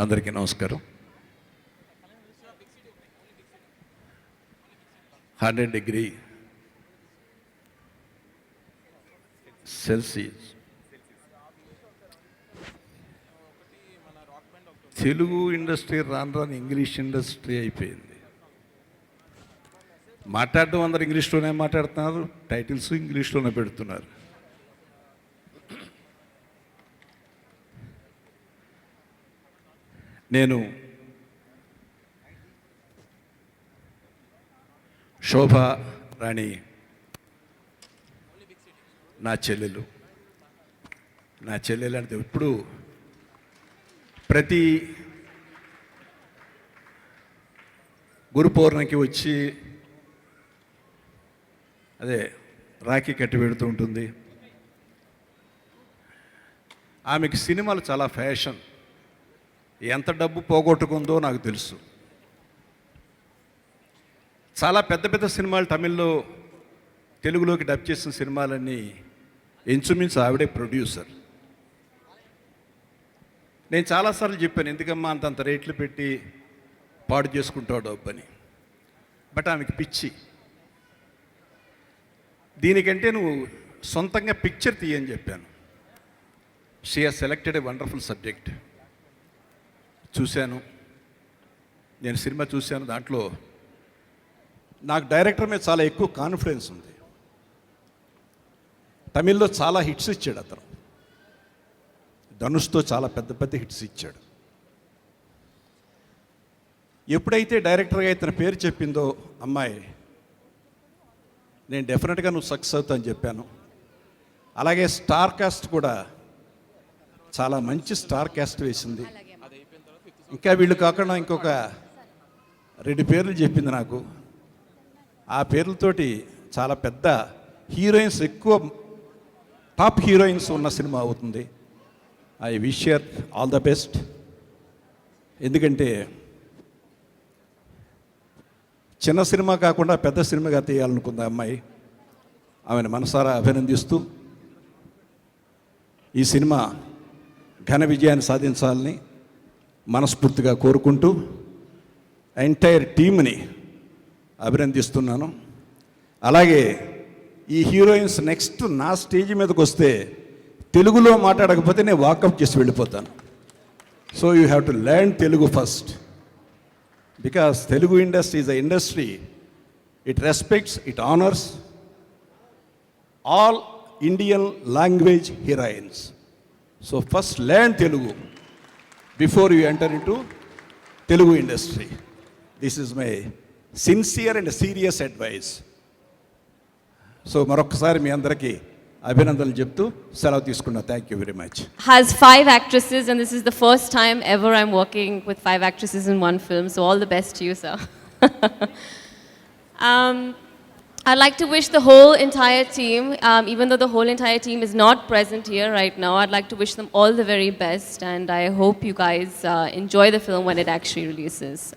అందరికీ నమస్కారం. 100 degree Celsius Telugu industry రాను రాను ఇంగ్లీష్ ఇండస్ట్రీ అయిపోయింది. మాట్లాడడం అందరు ఇంగ్లీష్లోనే మాట్లాడుతున్నారు, టైటిల్స్ ఇంగ్లీష్లోనే పెడుతున్నారు. నేను శోభా రాణి నా చెల్లెలు అంటే ఇప్పుడు ప్రతి గురు పౌర్ణమికి వచ్చి అదే రాఖీ కట్టి పెడుతూ ఉంటుంది. ఆమెకి సినిమాలు చాలా ఫ్యాషన్. ఎంత డబ్బు పోగొట్టుకుందో నాకు తెలుసు. చాలా పెద్ద పెద్ద సినిమాలు తమిళ్లో తెలుగులోకి డబ్ చేసిన సినిమాలన్నీ ఇంచుమించు ఆవిడే ప్రొడ్యూసర్. నేను చాలాసార్లు చెప్పాను, ఎందుకమ్మా అంతంత రేట్లు పెట్టి పాడు చేసుకుంటావు డబ్బు అని. బట్ ఆమెకి పిచ్చి. దీనికంటే నువ్వు సొంతంగా పిక్చర్ తీయని చెప్పాను. She has selected a wonderful subject. చూశాను, నేను సినిమా చూశాను. దాంట్లో నాకు డైరెక్టర్ మీద చాలా ఎక్కువ కాన్ఫిడెన్స్ ఉంది. తమిళ్లో చాలా హిట్స్ ఇచ్చాడు అతను. ధనుష్తో చాలా పెద్ద పెద్ద హిట్స్ ఇచ్చాడు. ఎప్పుడైతే డైరెక్టర్గా ఇతని పేరు చెప్పిందో అమ్మాయి, నేను డెఫినెట్గా నువ్వు సక్సెస్ అవుతా అని చెప్పాను. అలాగే స్టార్ కాస్ట్ కూడా చాలా మంచి స్టార్ కాస్ట్ వేసింది. ఇంకా వీళ్ళు కాకుండా ఇంకొక 2 పేర్లు చెప్పింది నాకు. ఆ పేర్లతోటి చాలా పెద్ద హీరోయిన్స్, ఎక్కువ టాప్ హీరోయిన్స్ ఉన్న సినిమా అవుతుంది. I wish your all the best. ఎందుకంటే చిన్న సినిమా కాకుండా పెద్ద సినిమాగా తీయాలనుకుంది అమ్మాయి. ఆమెను మనసారా అభినందిస్తూ ఈ సినిమా ఘన విజయాన్ని సాధించాలని మనస్ఫూర్తిగా కోరుకుంటూ ఎంటైర్ టీమ్ని అభినందిస్తున్నాను. అలాగే ఈ హీరోయిన్స్ నెక్స్ట్ నా స్టేజ్ మీదకి వస్తే తెలుగులో మాట్లాడకపోతే నేను వాకప్ చేసి వెళ్ళిపోతాను. So you have to learn Telugu first, because Telugu industry is a industry. It respects, it honours all Indian language heroines. So first learn Telugu before you enter into Telugu industry. This is my sincere and serious advice. So మరొకసారి మీ అందరికీ అభినందనలు చెప్తూ సెలవు తీసుకున్నా. Thank you very much. Has 5 actresses and this is the first time ever I'm working with 5 actresses in one film. So all the best to you, sir. I'd like to wish the whole entire team, even though the whole entire team is not present here right now, I'd like to wish them all the very best, and I hope you guys enjoy the film when it actually releases.